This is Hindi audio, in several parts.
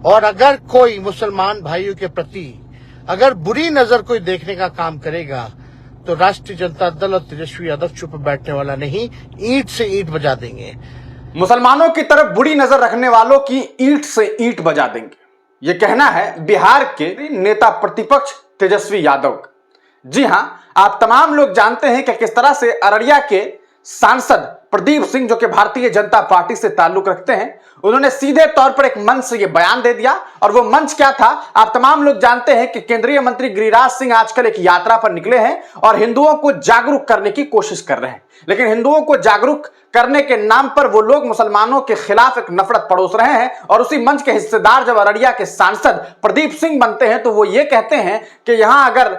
और अगर कोई मुसलमान भाइयों के प्रति अगर बुरी नजर कोई देखने का काम करेगा तो राष्ट्रीय जनता दल और तेजस्वी यादव चुप बैठने वाला नहीं, ईंट से ईंट बजा देंगे। मुसलमानों की तरफ बुरी नजर रखने वालों की ईंट से ईंट बजा देंगे, ये कहना है बिहार के नेता प्रतिपक्ष तेजस्वी यादव का। जी हां, आप तमाम लोग जानते हैं कि किस तरह से अररिया के सांसद प्रदीप सिंह, जो कि भारतीय जनता पार्टी से ताल्लुक रखते हैं, उन्होंने सीधे तौर पर एक मंच से यह बयान दे दिया। और वो मंच क्या था, आप तमाम लोग जानते हैं कि केंद्रीय मंत्री गिरिराज सिंह आजकल एक यात्रा पर निकले हैं और हिंदुओं को जागरूक करने की कोशिश कर रहे हैं। लेकिन हिंदुओं को जागरूक करने के नाम पर वो लोग मुसलमानों के खिलाफ एक नफरत परोस रहे हैं। और उसी मंच के हिस्सेदार जब अररिया के सांसद प्रदीप सिंह बनते हैं तो वो ये कहते हैं कि यहां अगर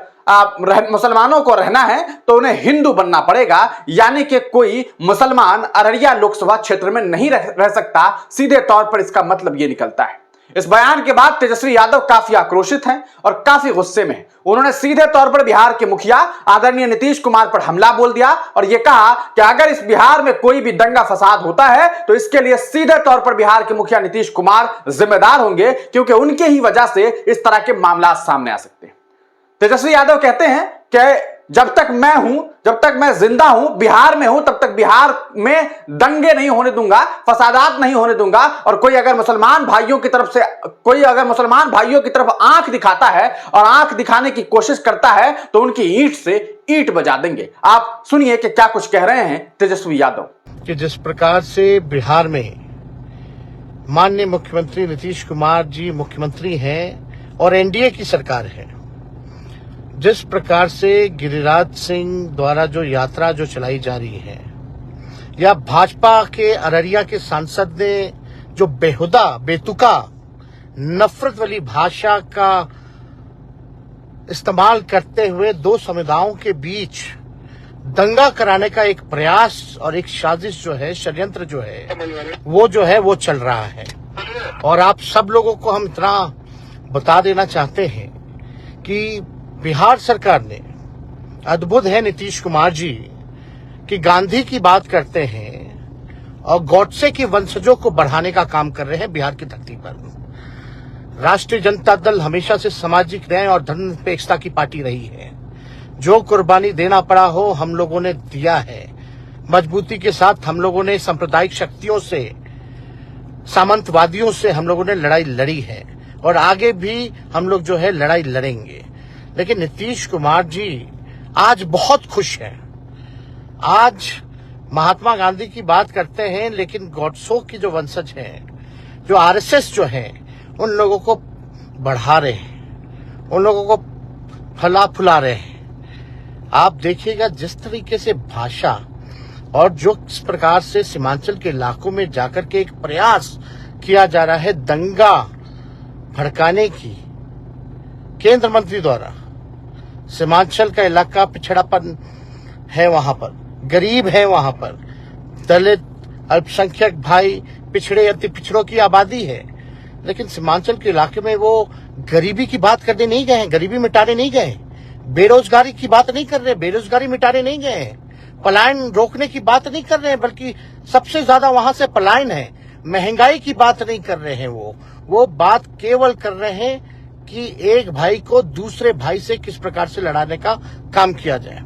मुसलमानों को रहना है तो उन्हें हिंदू बनना पड़ेगा, यानी कि कोई मुसलमान अररिया लोकसभा क्षेत्र में नहीं रह सकता। सीधे तौर पर इसका मतलब यह निकलता है। इस बयान के बाद तेजस्वी यादव काफी आक्रोशित हैं और काफी गुस्से में हैं। उन्होंने सीधे तौर पर बिहार के मुखिया आदरणीय नीतीश कुमार पर हमला बोल दिया और यह कहा कि अगर इस बिहार में कोई भी दंगा फसाद होता है तो इसके लिए सीधे तौर पर बिहार के मुखिया नीतीश कुमार जिम्मेदार होंगे, क्योंकि उनके ही वजह से इस तरह के मामला सामने आ सकते हैं। तेजस्वी यादव कहते हैं कि जब तक मैं हूं, जब तक मैं जिंदा हूं, बिहार में हूं, तब तक बिहार में दंगे नहीं होने दूंगा, फसादात नहीं होने दूंगा। और कोई अगर मुसलमान भाइयों की तरफ आंख दिखाता है और आंख दिखाने की कोशिश करता है तो उनकी ईंट से ईंट बजा देंगे। आप सुनिए कि क्या कुछ कह रहे हैं तेजस्वी यादव। कि जिस प्रकार से बिहार में माननीय मुख्यमंत्री नीतीश कुमार जी मुख्यमंत्री हैं और एनडीए की सरकार है, जिस प्रकार से गिरिराज सिंह द्वारा जो यात्रा जो चलाई जा रही है, या भाजपा के अररिया के सांसद ने जो बेहुदा बेतुका नफरत वाली भाषा का इस्तेमाल करते हुए दो समुदायों के बीच दंगा कराने का एक प्रयास और एक साजिश जो है, षड्यंत्र जो है वो चल रहा है। और आप सब लोगों को हम इतना बता देना चाहते हैं कि बिहार सरकार ने, अद्भुत है नीतीश कुमार जी, कि गांधी की बात करते हैं और गॉडसे के वंशजों को बढ़ाने का काम कर रहे हैं बिहार की धरती पर। राष्ट्रीय जनता दल हमेशा से सामाजिक न्याय और धर्मनिरपेक्षता की पार्टी रही है। जो कुर्बानी देना पड़ा हो हम लोगों ने दिया है। मजबूती के साथ हम लोगों ने सांप्रदायिक शक्तियों से, सामंतवादियों से हम लोगों ने लड़ाई लड़ी है और आगे भी हम लोग जो है लड़ाई लड़ेंगे। लेकिन नीतीश कुमार जी आज बहुत खुश हैं। आज महात्मा गांधी की बात करते हैं, लेकिन गॉडसो की जो वंशज हैं, जो आरएसएस जो है, उन लोगों को बढ़ा रहे हैं, उन लोगों को फला फुला रहे हैं। आप देखिएगा जिस तरीके से भाषा और जो इस प्रकार से सीमांचल के इलाकों में जाकर के एक प्रयास किया जा रहा है दंगा भड़काने की केंद्र मंत्री द्वारा। सीमांचल का इलाका पिछड़ापन है, वहां पर गरीब है, वहां पर दलित अल्पसंख्यक भाई, पिछड़े अति पिछड़ों की आबादी है। लेकिन सीमांचल के इलाके में वो गरीबी की बात करने नहीं गए हैं, गरीबी मिटाने नहीं गए, बेरोजगारी की बात नहीं कर रहे, बेरोजगारी मिटाने नहीं गए, पलायन रोकने की बात नहीं कर रहे हैं, बल्कि सबसे ज्यादा वहां से पलायन है। महंगाई की बात नहीं कर रहे हैं, वो बात केवल कर रहे हैं कि एक भाई को दूसरे भाई से किस प्रकार से लड़ाने का काम किया जाए,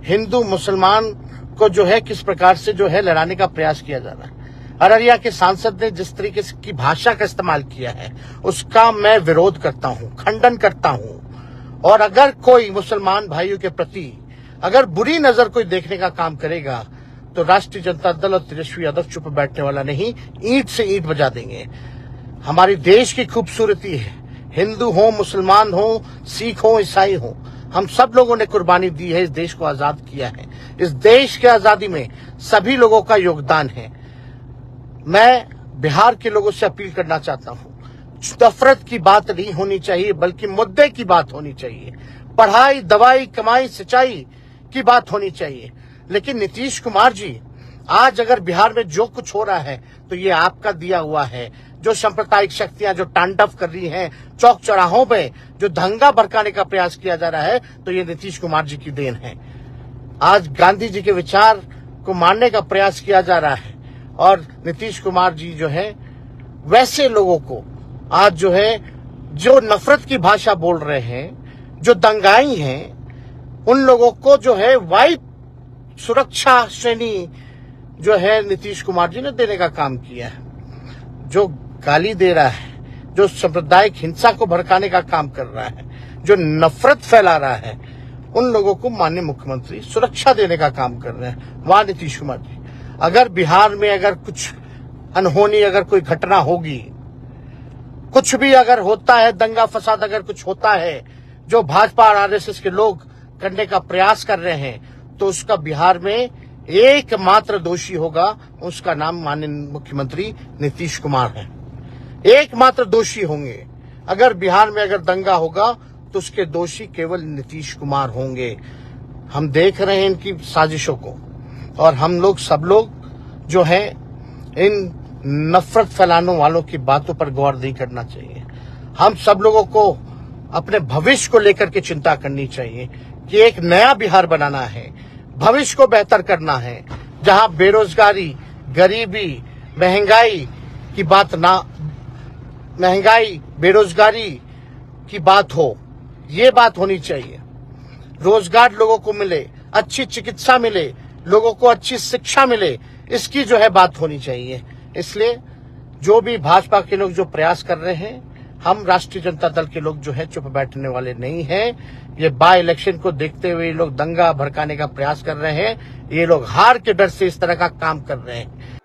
हिंदू मुसलमान को जो है किस प्रकार से जो है लड़ाने का प्रयास किया जा रहा है। अररिया के सांसद ने जिस तरीके की भाषा का इस्तेमाल किया है उसका मैं विरोध करता हूं, खंडन करता हूं। और अगर कोई मुसलमान भाइयों के प्रति अगर बुरी नजर कोई देखने का काम करेगा तो राष्ट्रीय जनता दल और तेजस्वी यादव चुप बैठने वाला नहीं, ईंट से ईंट बजा देंगे। हमारी देश की खूबसूरती है, हिंदू हो, मुसलमान हो, सिख हो, ईसाई हो, हम सब लोगों ने कुर्बानी दी है, इस देश को आजाद किया है। इस देश के आजादी में सभी लोगों का योगदान है। मैं बिहार के लोगों से अपील करना चाहता हूं, नफरत की बात नहीं होनी चाहिए, बल्कि मुद्दे की बात होनी चाहिए। पढ़ाई, दवाई, कमाई, सिंचाई की बात होनी चाहिए। लेकिन नीतीश कुमार जी, आज अगर बिहार में जो कुछ हो रहा है तो ये आपका दिया हुआ है। जो सांप्रदायिक शक्तियां जो तांडव कर रही हैं चौक चौराहों पे, जो दंगा भड़काने का प्रयास किया जा रहा है, तो ये नीतीश कुमार जी की देन है। आज गांधी जी के विचार को मारने का प्रयास किया जा रहा है और नीतीश कुमार जी जो है वैसे लोगों को आज जो है जो नफरत की भाषा बोल रहे हैं, जो दंगाई हैं, उन लोगों को जो है वाइब सुरक्षा श्रेणी जो है नीतीश कुमार जी ने देने का काम किया है। जो गाली दे रहा है, जो सांप्रदायिक हिंसा को भड़काने का काम कर रहा है, जो नफरत फैला रहा है, उन लोगों को माननीय मुख्यमंत्री सुरक्षा देने का काम कर रहे हैं। वाह नीतीश कुमार जी। अगर बिहार में अगर कुछ अनहोनी अगर कोई घटना होगी, कुछ भी अगर होता है, दंगा फसाद अगर कुछ होता है जो भाजपा और आरएसएस के लोग करने का प्रयास कर रहे हैं, तो उसका बिहार में एकमात्र दोषी होगा, उसका नाम माननीय मुख्यमंत्री नीतीश कुमार है। एकमात्र दोषी होंगे। अगर बिहार में अगर दंगा होगा तो उसके दोषी केवल नीतीश कुमार होंगे। हम देख रहे हैं इनकी साजिशों को, और हम लोग सब लोग जो है इन नफरत फैलाने वालों की बातों पर गौर नहीं करना चाहिए। हम सब लोगों को अपने भविष्य को लेकर के चिंता करनी चाहिए कि एक नया बिहार बनाना है, भविष्य को बेहतर करना है, जहां बेरोजगारी, गरीबी, महंगाई बेरोजगारी की बात हो, ये बात होनी चाहिए। रोजगार लोगों को मिले, अच्छी चिकित्सा मिले, लोगों को अच्छी शिक्षा मिले, इसकी जो है बात होनी चाहिए। इसलिए जो भी भाजपा के लोग जो प्रयास कर रहे हैं, हम राष्ट्रीय जनता दल के लोग जो है चुप बैठने वाले नहीं हैं। ये बाय इलेक्शन को देखते हुए ये लोग दंगा भड़काने का प्रयास कर रहे हैं। ये लोग हार के डर से इस तरह का काम कर रहे हैं।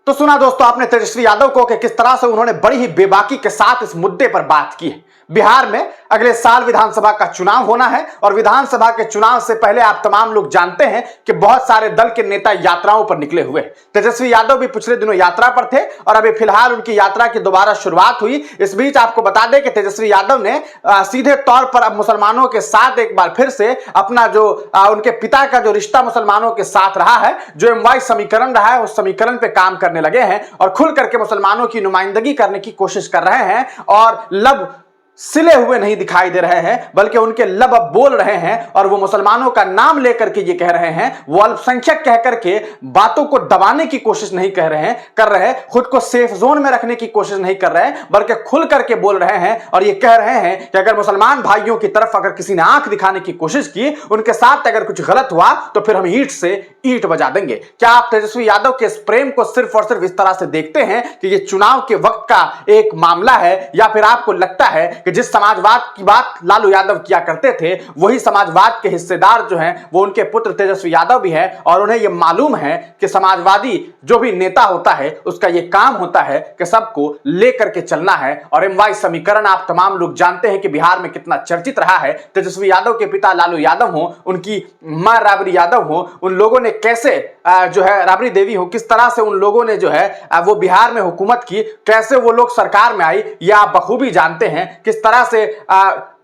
तो सुना दोस्तों आपने तेजस्वी यादव को कि किस तरह से उन्होंने बड़ी ही बेबाकी के साथ इस मुद्दे पर बात की है। बिहार में अगले साल विधानसभा का चुनाव होना है, और विधानसभा के चुनाव से पहले आप तमाम लोग जानते हैं कि बहुत सारे दल के नेता यात्राओं पर निकले हुए हैं। तेजस्वी यादव भी पिछले दिनों यात्रा पर थे, और अभी फिलहाल उनकी यात्रा की दोबारा शुरुआत हुई। इस बीच आपको बता दें कि तेजस्वी यादव ने सीधे तौर पर अब मुसलमानों के साथ एक बार फिर से अपना जो उनके पिता का जो रिश्ता मुसलमानों के साथ रहा है, जो MY समीकरण रहा है, उस समीकरण पे काम करने लगे हैं और खुल करके मुसलमानों की नुमाइंदगी करने की कोशिश कर रहे हैं। और लब सिले हुए नहीं दिखाई दे रहे हैं, बल्कि उनके लब अब बोल रहे हैं, और वो मुसलमानों का नाम लेकर के ये कह रहे हैं, वो अल्पसंख्यक कह करके बातों को दबाने की कोशिश नहीं कर रहे हैं, खुद को सेफ जोन में रखने की कोशिश नहीं कर रहे हैं, बल्कि खुल करके बोल रहे हैं और ये कह रहे हैं कि अगर मुसलमान भाइयों की तरफ अगर किसी ने आंख दिखाने की कोशिश की, उनके साथ अगर कुछ गलत हुआ, तो फिर हम ईंट से ईंट बजा देंगे। क्या आप तेजस्वी यादव के इस प्रेम को सिर्फ और सिर्फ इस तरह से देखते हैं कि ये चुनाव के वक्त का एक मामला है, या फिर आपको लगता है कि जिस समाजवाद की बात लालू यादव किया करते थे, वही समाजवाद के हिस्सेदार जो हैं वो उनके पुत्र तेजस्वी यादव भी हैं, और उन्हें यह मालूम है कि समाजवादी जो भी नेता होता है उसका यह काम होता है कि सबको लेकर के चलना है। और MY समीकरण आप तमाम लोग जानते हैं कि बिहार में कितना चर्चित रहा है। तेजस्वी यादव के पिता लालू यादव हो, उनकी मां राबड़ी यादव हो, उन लोगों ने कैसे जो है राबड़ी देवी हो, किस तरह से उन लोगों ने जो है वो बिहार में हुकूमत की, कैसे वो लोग सरकार में आई, यह आप बखूबी जानते हैं। किस तरह से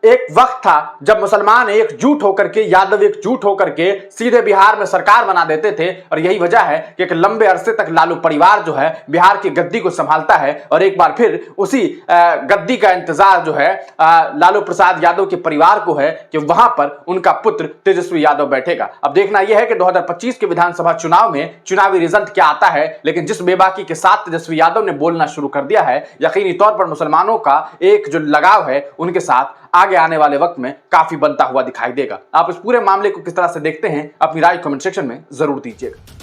एक वक्त था जब मुसलमान एकजुट होकर के, यादव एकजुट होकर के सीधे बिहार में सरकार बना देते थे, और यही वजह है कि एक लंबे अरसे तक लालू परिवार जो है बिहार की गद्दी को संभालता है, और एक बार फिर उसी गद्दी का इंतजार जो है लालू प्रसाद यादव के परिवार को है कि वहां पर उनका पुत्र तेजस्वी यादव बैठेगा। अब देखना यह है कि 2025 के विधानसभा चुनाव में चुनावी रिजल्ट क्या आता है, लेकिन जिस बेबाकी के साथ तेजस्वी यादव ने बोलना शुरू कर दिया है, यकीनी तौर पर मुसलमानों का एक जो लगाव है उनके साथ आगे आने वाले वक्त में काफी बनता हुआ दिखाई देगा। आप इस पूरे मामले को किस तरह से देखते हैं, अपनी राय कमेंट सेक्शन में जरूर दीजिएगा।